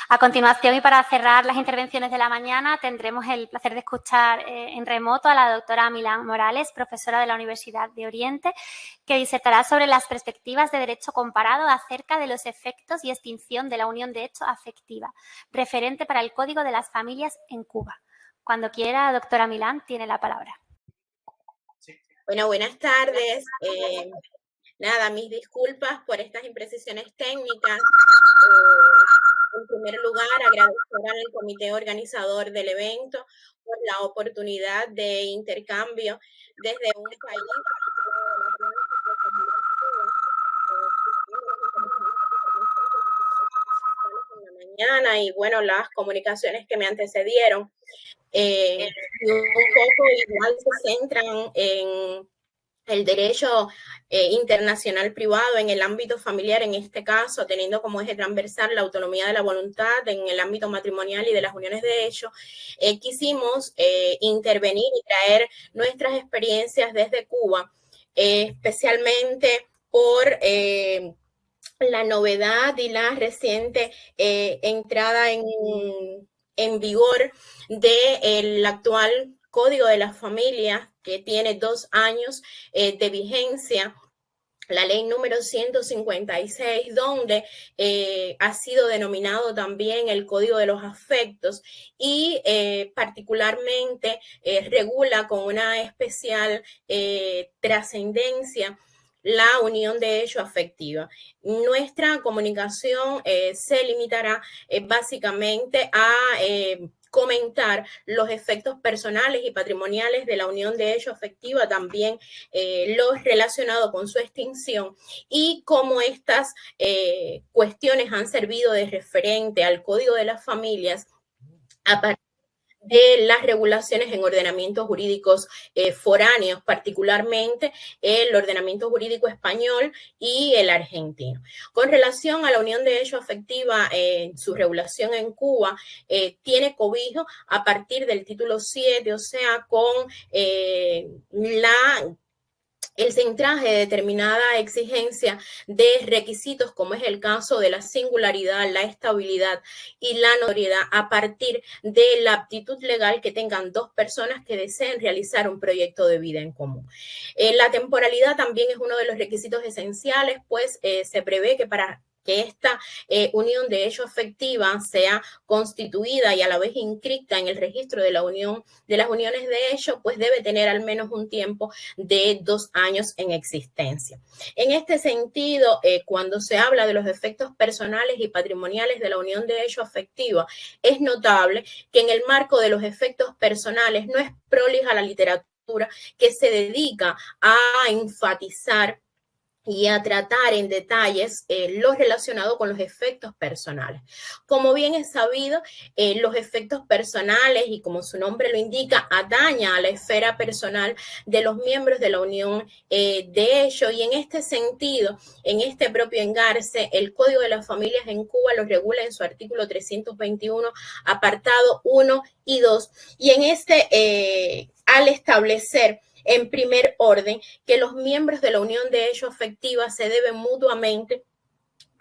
A continuación, y para cerrar las intervenciones de la mañana, tendremos el placer de escuchar en remoto a la doctora Milán Morales, profesora de la Universidad de Oriente, que disertará sobre las perspectivas de derecho comparado acerca de los efectos y extinción de la unión de hecho afectiva, referente para el Código de las Familias en Cuba. Cuando quiera, doctora Milán, tiene la palabra. Bueno, buenas tardes. Nada, mis disculpas por estas imprecisiones técnicas. En primer lugar, agradecer al comité organizador del evento por la oportunidad de intercambio desde un país mañana y bueno, las comunicaciones que me antecedieron un poco igual se centran en el derecho internacional privado en el ámbito familiar, en este caso, teniendo como eje transversal la autonomía de la voluntad en el ámbito matrimonial y de las uniones de hecho, quisimos intervenir y traer nuestras experiencias desde Cuba, especialmente por la novedad y la reciente entrada en vigor del actual Código de las Familias, que tiene 2 años de vigencia, la ley número 156, donde ha sido denominado también el Código de los Afectos y particularmente regula con una especial trascendencia la unión de hecho afectiva. Nuestra comunicación se limitará básicamente a comentar los efectos personales y patrimoniales de la unión de hecho afectiva, también los relacionados con su extinción y cómo estas cuestiones han servido de referente al Código de las Familias a partir de las regulaciones en ordenamientos jurídicos foráneos, particularmente el ordenamiento jurídico español y el argentino. Con relación a la unión de hecho afectiva, su regulación en Cuba tiene cobijo a partir del título 7, o sea, con el centraje de determinada exigencia de requisitos, como es el caso de la singularidad, la estabilidad y la notoriedad, a partir de la aptitud legal que tengan 2 personas que deseen realizar un proyecto de vida en común. La temporalidad también es uno de los requisitos esenciales, pues se prevé que para que esta unión de hecho afectiva sea constituida y a la vez inscrita en el registro de la unión de las uniones de hecho, pues debe tener al menos un tiempo de 2 años en existencia. En este sentido, cuando se habla de los efectos personales y patrimoniales de la unión de hecho afectiva, es notable que en el marco de los efectos personales no es prolija la literatura que se dedica a enfatizar y a tratar en detalles lo relacionado con los efectos personales. Como bien es sabido, los efectos personales, y como su nombre lo indica, ataña a la esfera personal de los miembros de la unión de hecho, y en este sentido, en este propio engarce, el Código de las Familias en Cuba lo regula en su artículo 321, apartado 1 y 2, y en este, al establecer en primer orden que los miembros de la unión de hecho afectiva se deben mutuamente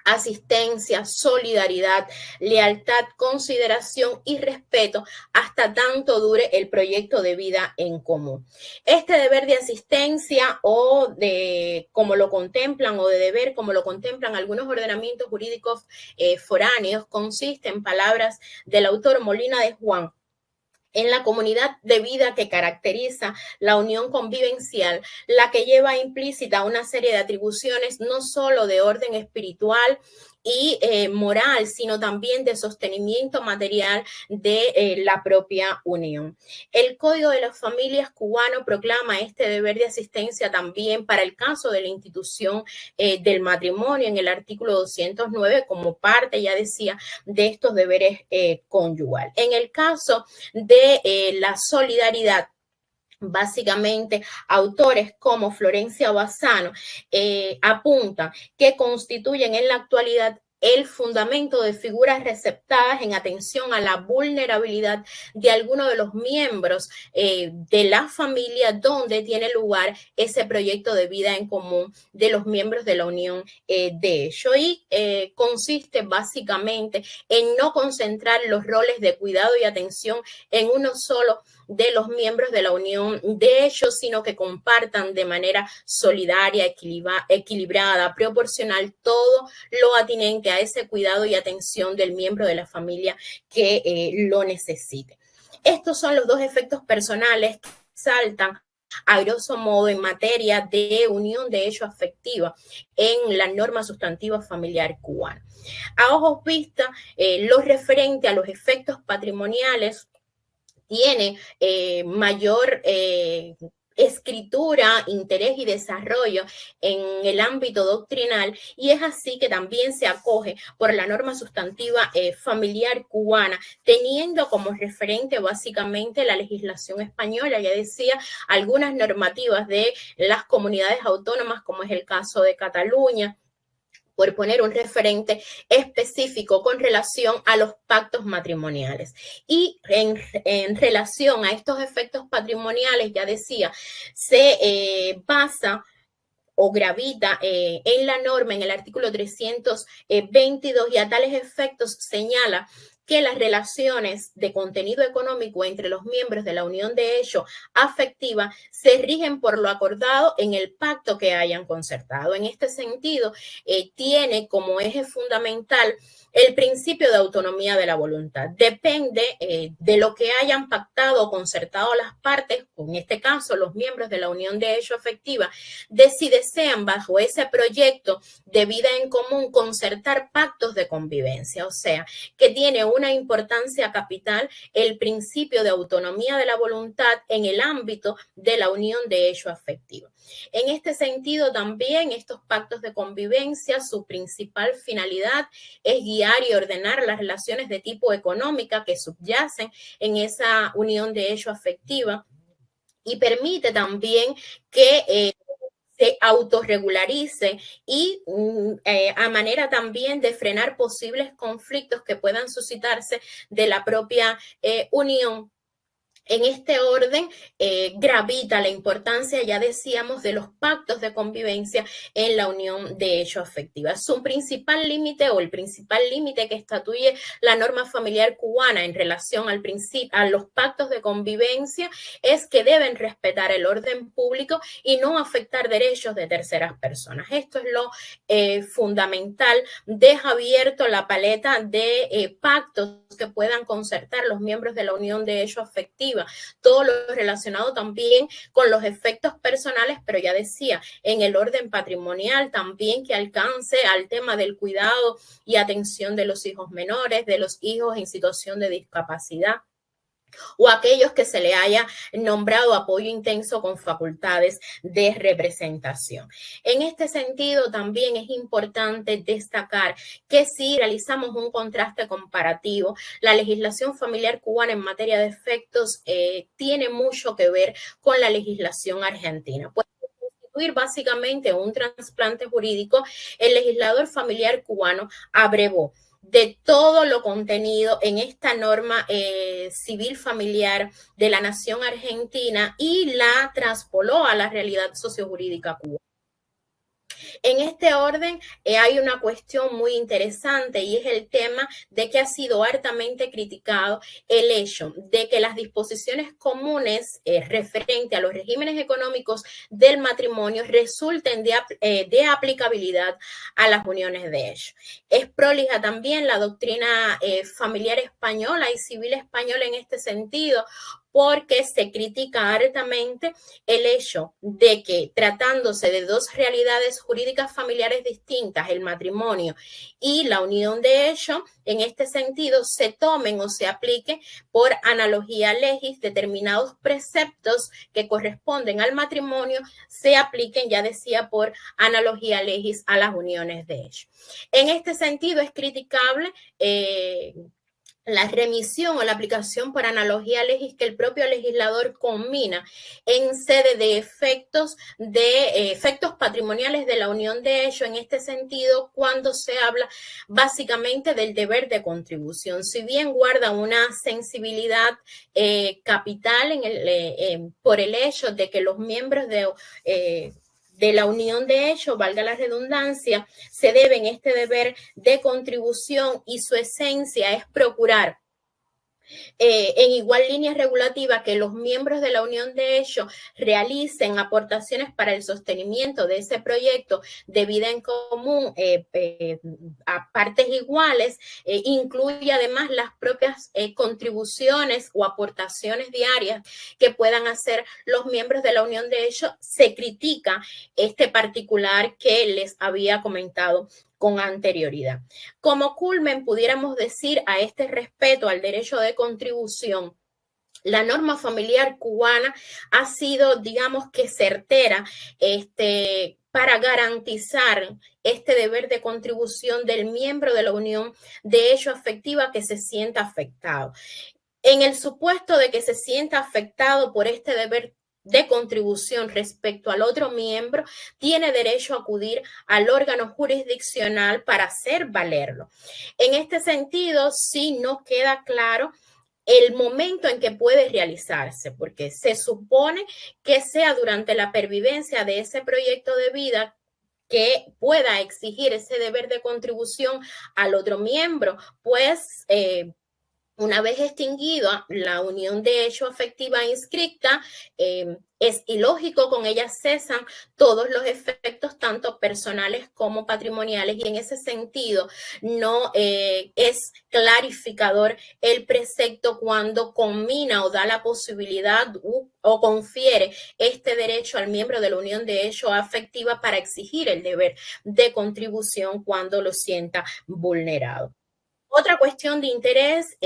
asistencia, solidaridad, lealtad, consideración y respeto hasta tanto dure el proyecto de vida en común. Este deber de asistencia o de como lo contemplan o de deber como lo contemplan algunos ordenamientos jurídicos foráneos consiste en palabras del autor Molina de Juan, en la comunidad de vida que caracteriza la unión convivencial, la que lleva implícita una serie de atribuciones no solo de orden espiritual y moral, sino también de sostenimiento material de la propia unión. El Código de las Familias cubano proclama este deber de asistencia también para el caso de la institución del matrimonio en el artículo 209 como parte, ya decía, de estos deberes conyugal. En el caso de la solidaridad, básicamente, autores como Florencia Bassano apuntan que constituyen en la actualidad el fundamento de figuras receptadas en atención a la vulnerabilidad de alguno de los miembros de la familia donde tiene lugar ese proyecto de vida en común de los miembros de la unión de ello. Y consiste básicamente en no concentrar los roles de cuidado y atención en uno solo de los miembros de la unión de ellos, sino que compartan de manera solidaria, equilibrada, proporcional, todo lo atinente a ese cuidado y atención del miembro de la familia que lo necesite. Estos son los dos efectos personales que saltan a grosso modo en materia de unión de hecho afectiva en la norma sustantiva familiar cubana. A ojos vistas, lo referente a los efectos patrimoniales tiene mayor escritura, interés y desarrollo en el ámbito doctrinal, y es así que también se acoge por la norma sustantiva familiar cubana, teniendo como referente básicamente la legislación española, ya decía, algunas normativas de las comunidades autónomas, como es el caso de Cataluña, por poner un referente específico con relación a los pactos matrimoniales. Y en relación a estos efectos patrimoniales, ya decía, se basa o gravita en la norma, en el artículo 322, y a tales efectos señala que las relaciones de contenido económico entre los miembros de la unión de hecho afectiva se rigen por lo acordado en el pacto que hayan concertado. En este sentido, tiene como eje fundamental el principio de autonomía de la voluntad. Depende de lo que hayan pactado o concertado las partes, en este caso los miembros de la unión de hecho afectiva, de si desean bajo ese proyecto de vida en común concertar pactos de convivencia. O sea, que tiene una importancia capital el principio de autonomía de la voluntad en el ámbito de la unión de hecho afectiva. En este sentido, también estos pactos de convivencia, su principal finalidad es guiar y ordenar las relaciones de tipo económica que subyacen en esa unión de hecho afectiva, y permite también que se autorregularice y a manera también de frenar posibles conflictos que puedan suscitarse de la propia unión. En este orden gravita la importancia, ya decíamos, de los pactos de convivencia en la unión de hecho afectiva. Su principal límite o el principal límite que estatuye la norma familiar cubana en relación a los pactos de convivencia es que deben respetar el orden público y no afectar derechos de terceras personas. Esto es lo fundamental. Deja abierto la paleta de pactos que puedan concertar los miembros de la unión de hecho afectiva, todo lo relacionado también con los efectos personales, pero ya decía, en el orden patrimonial también, que alcance al tema del cuidado y atención de los hijos menores, de los hijos en situación de discapacidad, o aquellos que se le haya nombrado apoyo intenso con facultades de representación. En este sentido, también es importante destacar que si realizamos un contraste comparativo, la legislación familiar cubana en materia de efectos tiene mucho que ver con la legislación argentina. Pues, básicamente un trasplante jurídico, el legislador familiar cubano abrevó de todo lo contenido en esta norma civil familiar de la nación argentina y la traspoló a la realidad sociojurídica cubana. En este orden hay una cuestión muy interesante, y es el tema de que ha sido hartamente criticado el hecho de que las disposiciones comunes referente a los regímenes económicos del matrimonio resulten de aplicabilidad a las uniones de hecho. Es prolija también la doctrina familiar española y civil española en este sentido, porque se critica hartamente el hecho de que, tratándose de dos realidades jurídicas familiares distintas, el matrimonio y la unión de hecho, en este sentido se tomen o se apliquen por analogía legis determinados preceptos que corresponden al matrimonio, se apliquen, ya decía, por analogía legis a las uniones de hecho. En este sentido es criticable la remisión o la aplicación por analogía legis que el propio legislador combina en sede de efectos patrimoniales de la unión de hecho, en este sentido, cuando se habla básicamente del deber de contribución. Si bien guarda una sensibilidad capital por el hecho de que los miembros de la unión de hecho, valga la redundancia, se deben este deber de contribución y su esencia es procurar en igual línea regulativa que los miembros de la unión de hecho realicen aportaciones para el sostenimiento de ese proyecto de vida en común a partes iguales, incluye además las propias contribuciones o aportaciones diarias que puedan hacer los miembros de la unión de hecho. Se critica este particular que les había comentado con anterioridad. Como culmen, pudiéramos decir a este respeto al derecho de contribución, la norma familiar cubana ha sido, digamos que certera, para garantizar este deber de contribución del miembro de la unión de hecho afectiva que se sienta afectado. En el supuesto de que se sienta afectado por este deber de contribución respecto al otro miembro, tiene derecho a acudir al órgano jurisdiccional para hacer valerlo. En este sentido, sí no queda claro el momento en que puede realizarse, porque se supone que sea durante la pervivencia de ese proyecto de vida que pueda exigir ese deber de contribución al otro miembro, pues una vez extinguida la unión de hecho afectiva inscrita, es ilógico, con ella cesan todos los efectos, tanto personales como patrimoniales, y en ese sentido no es clarificador el precepto cuando combina o da la posibilidad o confiere este derecho al miembro de la unión de hecho afectiva para exigir el deber de contribución cuando lo sienta vulnerado. Otra cuestión de interés,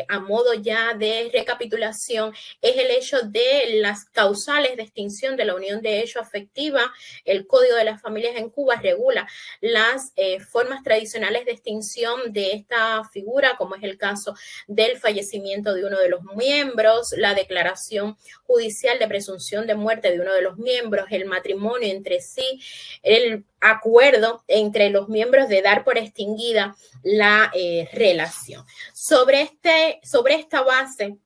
a modo ya de recapitulación, es el hecho de las causales de extinción de la unión de hecho afectiva. El Código de las Familias en Cuba regula las formas tradicionales de extinción de esta figura, como es el caso del fallecimiento de uno de los miembros, la declaración judicial de presunción de muerte de uno de los miembros, el matrimonio entre sí, el acuerdo entre los miembros de dar por extinguida la relación. Sobre esta base,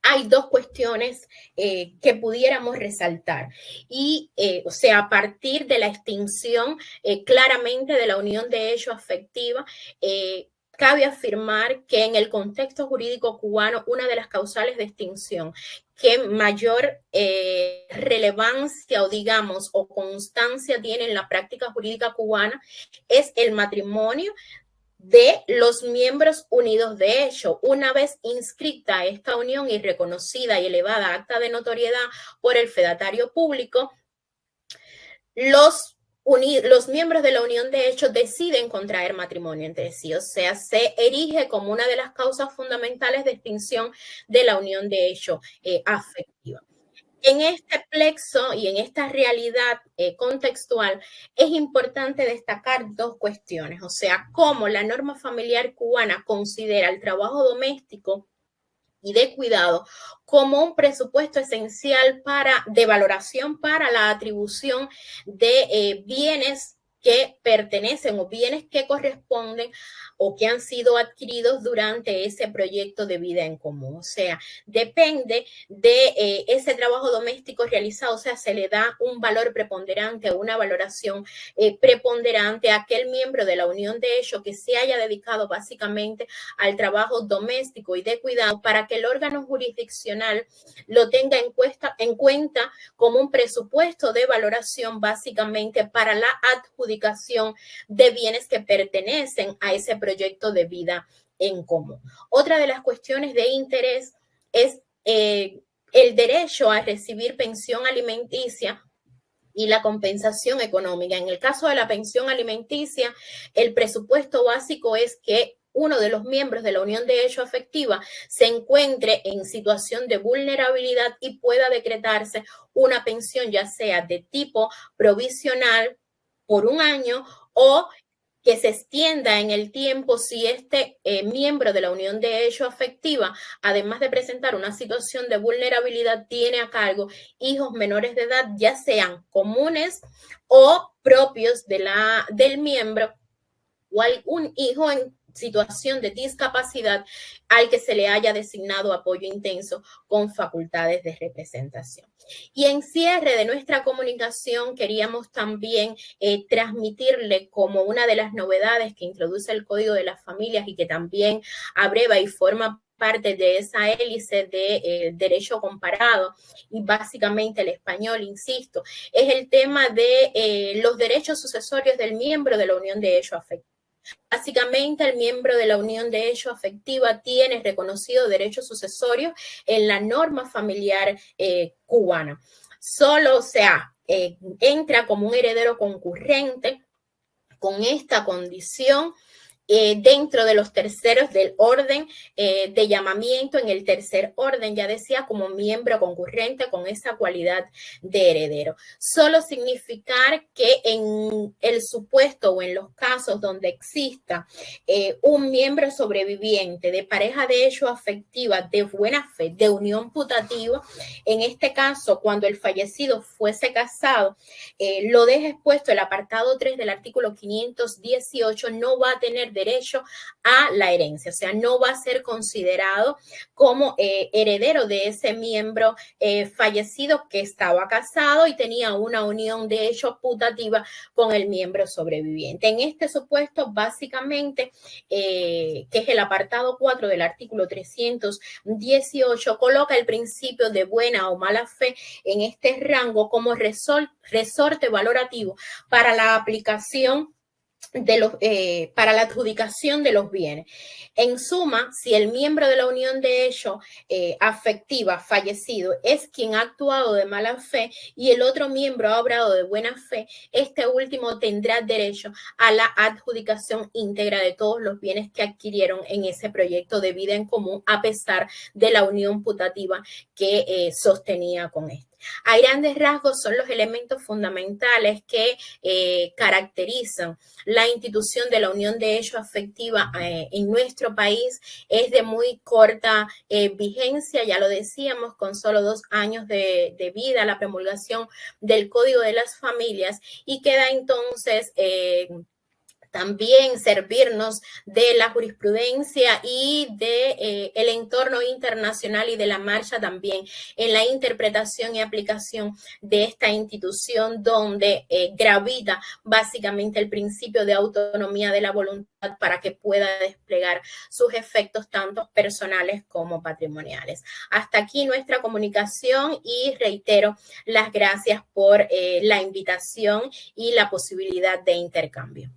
hay dos cuestiones que pudiéramos resaltar. Y, o sea, a partir de la extinción claramente de la unión de hecho afectiva, cabe afirmar que en el contexto jurídico cubano, una de las causales de extinción que mayor relevancia o digamos o constancia tiene en la práctica jurídica cubana es el matrimonio de los miembros unidos de hecho. Una vez inscrita esta unión y reconocida y elevada a acta de notoriedad por el fedatario público, los miembros de la unión de hecho deciden contraer matrimonio entre sí, o sea, se erige como una de las causas fundamentales de extinción de la unión de hecho afectiva. En este plexo y en esta realidad contextual es importante destacar dos cuestiones, o sea, cómo la norma familiar cubana considera el trabajo doméstico y de cuidado como un presupuesto esencial de valoración para la atribución de bienes que pertenecen o bienes que corresponden o que han sido adquiridos durante ese proyecto de vida en común. O sea, depende de ese trabajo doméstico realizado, o sea, se le da un valor preponderante o una valoración preponderante a aquel miembro de la unión de hecho que se haya dedicado básicamente al trabajo doméstico y de cuidado, para que el órgano jurisdiccional lo tenga en cuenta como un presupuesto de valoración básicamente para la adjudicación de bienes que pertenecen a ese proyecto de vida en común. Otra de las cuestiones de interés es el derecho a recibir pensión alimenticia y la compensación económica. En el caso de la pensión alimenticia, el presupuesto básico es que uno de los miembros de la unión de hecho afectiva se encuentre en situación de vulnerabilidad y pueda decretarse una pensión ya sea de tipo provisional por un año o que se extienda en el tiempo si este miembro de la unión de hecho afectiva, además de presentar una situación de vulnerabilidad, tiene a cargo hijos menores de edad, ya sean comunes o propios del miembro, o algún hijo en situación de discapacidad al que se le haya designado apoyo intenso con facultades de representación. Y en cierre de nuestra comunicación queríamos también transmitirle como una de las novedades que introduce el Código de las Familias y que también abreva y forma parte de esa hélice de derecho comparado y básicamente el español, insisto, es el tema de los derechos sucesorios del miembro de la unión de hecho afectivo. Básicamente, el miembro de la unión de hecho afectiva tiene reconocido derechos sucesorios en la norma familiar cubana. Solo, o sea, entra como un heredero concurrente con esta condición dentro de los terceros del orden de llamamiento, en el tercer orden, ya decía, como miembro concurrente con esa cualidad de heredero. Solo significar que en el supuesto o en los casos donde exista un miembro sobreviviente de pareja de hecho afectiva de buena fe, de unión putativa, en este caso, cuando el fallecido fuese casado, lo deja expuesto el apartado 3 del artículo 518, no va a tener derecho a la herencia, o sea, no va a ser considerado como heredero de ese miembro fallecido que estaba casado y tenía una unión de hecho putativa con el miembro sobreviviente. En este supuesto, básicamente, que es el apartado 4 del artículo 318, coloca el principio de buena o mala fe en este rango como resorte valorativo para la aplicación para la adjudicación de los bienes. En suma, si el miembro de la unión de hecho afectiva fallecido es quien ha actuado de mala fe y el otro miembro ha obrado de buena fe, este último tendrá derecho a la adjudicación íntegra de todos los bienes que adquirieron en ese proyecto de vida en común, a pesar de la unión putativa que sostenía con este. A grandes rasgos son los elementos fundamentales que caracterizan la institución de la unión de hecho afectiva en nuestro país. Es de muy corta vigencia, ya lo decíamos, con solo 2 años de vida, la promulgación del Código de las Familias, y queda entonces también servirnos de la jurisprudencia y de el entorno internacional y de la marcha también en la interpretación y aplicación de esta institución, donde gravita básicamente el principio de autonomía de la voluntad para que pueda desplegar sus efectos tanto personales como patrimoniales. Hasta aquí nuestra comunicación y reitero las gracias por la invitación y la posibilidad de intercambio.